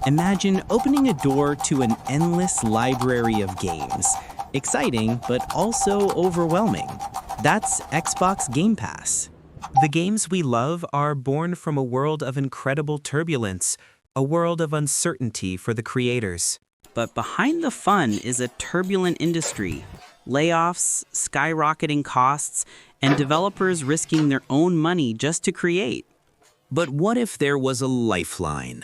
Imagine opening a door to an endless library of games. Exciting, but also overwhelming. That's Xbox Game Pass. The games we love are born from a world of incredible turbulence, a world of uncertainty for the creators. But behind the fun is a turbulent industry. Layoffs, skyrocketing costs, and developers risking their own money just to create. But what if there was a lifeline?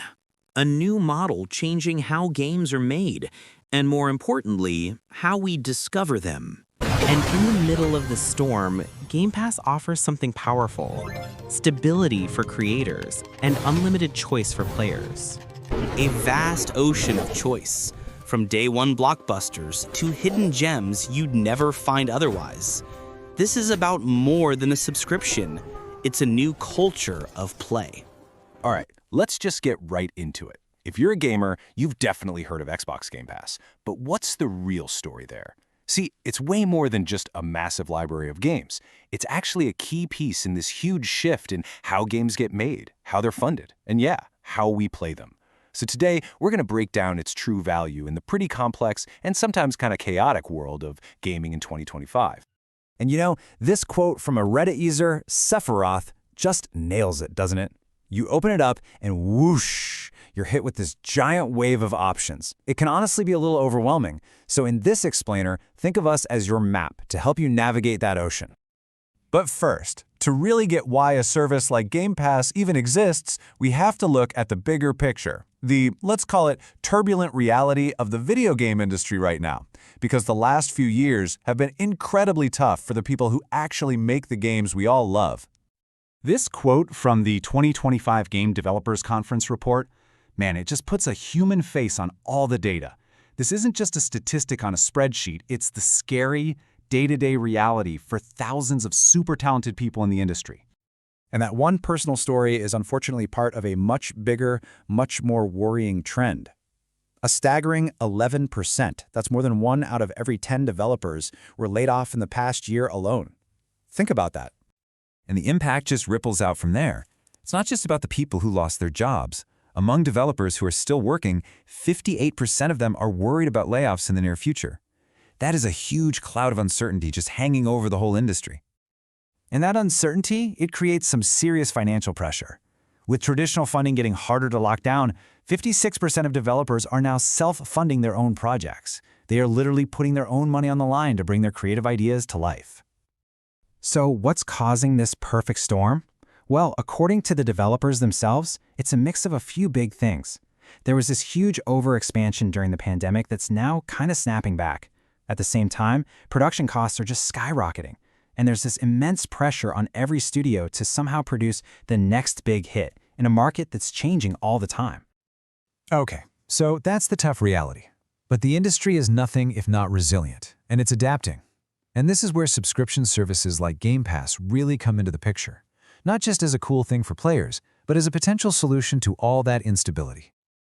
A new model changing how games are made, and more importantly, how we discover them. And in the middle of the storm, Game Pass offers something powerful: stability for creators and unlimited choice for players. A vast ocean of choice, from day one blockbusters to hidden gems you'd never find otherwise. This is about more than a subscription. It's a new culture of play. All right, let's just get right into it. If you're a gamer, you've definitely heard of Xbox Game Pass. But what's the real story there? See, it's way more than just a massive library of games. It's actually a key piece in this huge shift in how games get made, how they're funded, and yeah, how we play them. So today, we're going to break down its true value in the pretty complex and sometimes kind of chaotic world of gaming in 2025. And you know, this quote from a Reddit user, Sephiroth, just nails it, doesn't it? You open it up and whoosh, you're hit with this giant wave of options. It can honestly be a little overwhelming. So in this explainer, think of us as your map to help you navigate that ocean. But first, to really get why a service like Game Pass even exists, we have to look at the bigger picture. The, let's call it, turbulent reality of the video game industry right now. Because the last few years have been incredibly tough for the people who actually make the games we all love. This quote from the 2025 Game Developers Conference report, man, it just puts a human face on all the data. This isn't just a statistic on a spreadsheet, it's the scary, day-to-day reality for thousands of super talented people in the industry. And that one personal story is unfortunately part of a much bigger, much more worrying trend. A staggering 11%, that's more than 1 out of every 10 developers, were laid off in the past year alone. Think about that. And the impact just ripples out from there. It's not just about the people who lost their jobs. Among developers who are still working, 58% of them are worried about layoffs in the near future. That is a huge cloud of uncertainty just hanging over the whole industry. And that uncertainty, it creates some serious financial pressure. With traditional funding getting harder to lock down, 56% of developers are now self-funding their own projects. They are literally putting their own money on the line to bring their creative ideas to life. So what's causing this perfect storm? Well, according to the developers themselves, it's a mix of a few big things. There was this huge overexpansion during the pandemic that's now kind of snapping back. At the same time, production costs are just skyrocketing. And there's this immense pressure on every studio to somehow produce the next big hit in a market that's changing all the time. Okay, so that's the tough reality. But the industry is nothing if not resilient, and it's adapting. And this is where subscription services like Game Pass really come into the picture. Not just as a cool thing for players, but as a potential solution to all that instability.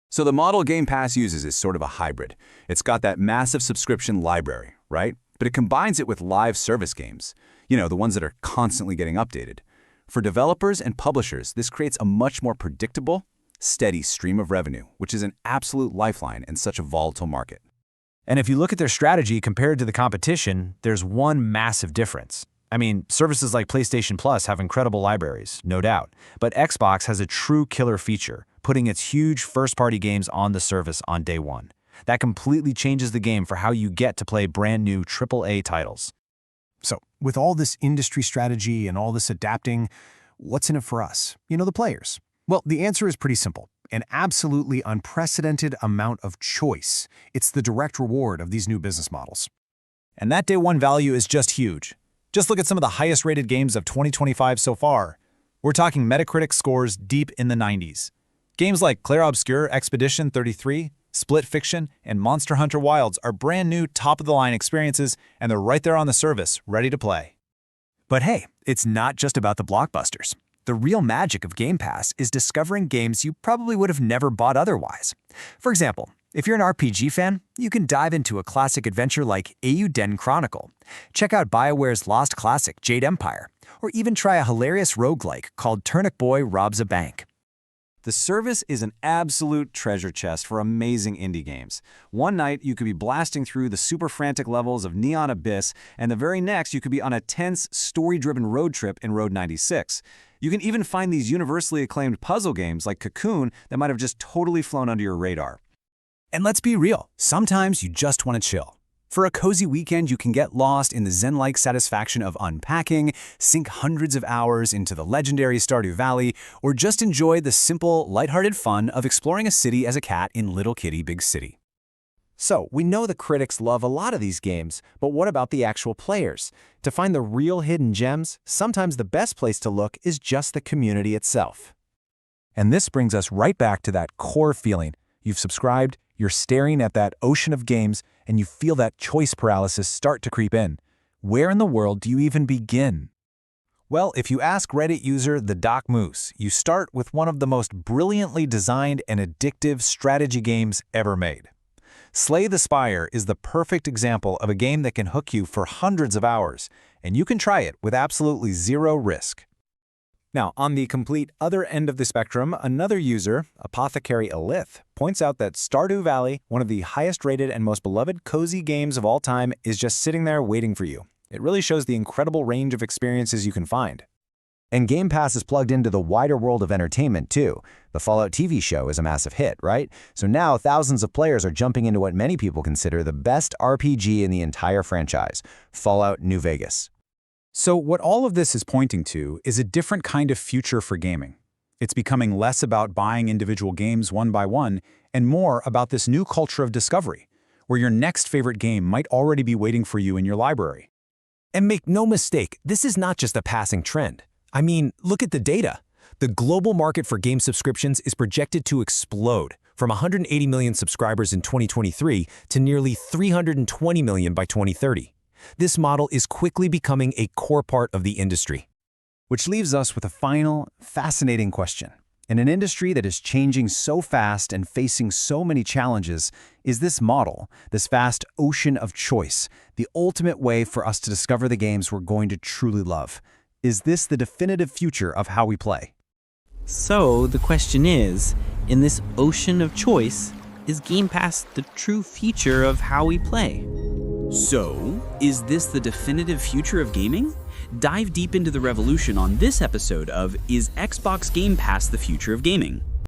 So the model Game Pass uses is sort of a hybrid. It's got that massive subscription library, right? But it combines it with live service games. You know, the ones that are constantly getting updated. For developers and publishers, this creates a much more predictable, steady stream of revenue, which is an absolute lifeline in such a volatile market. And if you look at their strategy compared to the competition, there's one massive difference. I mean, services like PlayStation Plus have incredible libraries, no doubt, but Xbox has a true killer feature, putting its huge first-party games on the service on day one. That completely changes the game for how you get to play brand new AAA titles. So, with all this industry strategy and all this adapting, what's in it for us? You know, the players. Well, the answer is pretty simple. An absolutely unprecedented amount of choice. It's the direct reward of these new business models. And that day one value is just huge. Just look at some of the highest rated games of 2025 so far. We're talking Metacritic scores deep in the 90s. Games like Clair Obscur Expedition 33, Split Fiction, and Monster Hunter Wilds are brand new top-of-the-line experiences, and they're right there on the service, ready to play. But hey, it's not just about the blockbusters. The real magic of Game Pass is discovering games you probably would have never bought otherwise. For example, if you're an RPG fan, you can dive into a classic adventure like Eiyuden Chronicle, check out BioWare's lost classic Jade Empire, or even try a hilarious roguelike called Turnip Boy Robs a Bank. The service is an absolute treasure chest for amazing indie games. One night, you could be blasting through the super frantic levels of Neon Abyss, and the very next, you could be on a tense, story-driven road trip in Road 96. You can even find these universally acclaimed puzzle games like Cocoon that might have just totally flown under your radar. And let's be real, sometimes you just want to chill. For a cozy weekend, you can get lost in the zen-like satisfaction of unpacking, sink hundreds of hours into the legendary Stardew Valley, or just enjoy the simple, lighthearted fun of exploring a city as a cat in Little Kitty Big City. So, we know the critics love a lot of these games, but what about the actual players? To find the real hidden gems, sometimes the best place to look is just the community itself. And this brings us right back to that core feeling. You've subscribed, you're staring at that ocean of games, and you feel that choice paralysis start to creep in. Where in the world do you even begin? Well, if you ask Reddit user the Doc Moose, you start with one of the most brilliantly designed and addictive strategy games ever made. Slay the Spire is the perfect example of a game that can hook you for hundreds of hours, and you can try it with absolutely zero risk. Now, on the complete other end of the spectrum, another user, Apothecary Alith, points out that Stardew Valley, one of the highest-rated and most beloved cozy games of all time, is just sitting there waiting for you. It really shows the incredible range of experiences you can find. And Game Pass is plugged into the wider world of entertainment, too. The Fallout TV show is a massive hit, right? So now thousands of players are jumping into what many people consider the best RPG in the entire franchise, Fallout New Vegas. So what all of this is pointing to is a different kind of future for gaming. It's becoming less about buying individual games one by one and more about this new culture of discovery, where your next favorite game might already be waiting for you in your library. And make no mistake, this is not just a passing trend. I mean, look at the data. The global market for game subscriptions is projected to explode from 180 million subscribers in 2023 to nearly 320 million by 2030. This model is quickly becoming a core part of the industry. Which leaves us with a final, fascinating question. In an industry that is changing so fast and facing so many challenges, is this model, this vast ocean of choice, the ultimate way for us to discover the games we're going to truly love? Is this the definitive future of how we play? So the question is, in this ocean of choice, is Game Pass the true feature of how we play? So, is this the definitive future of gaming? Dive deep into the revolution on this episode of Is Xbox Game Pass the Future of Gaming?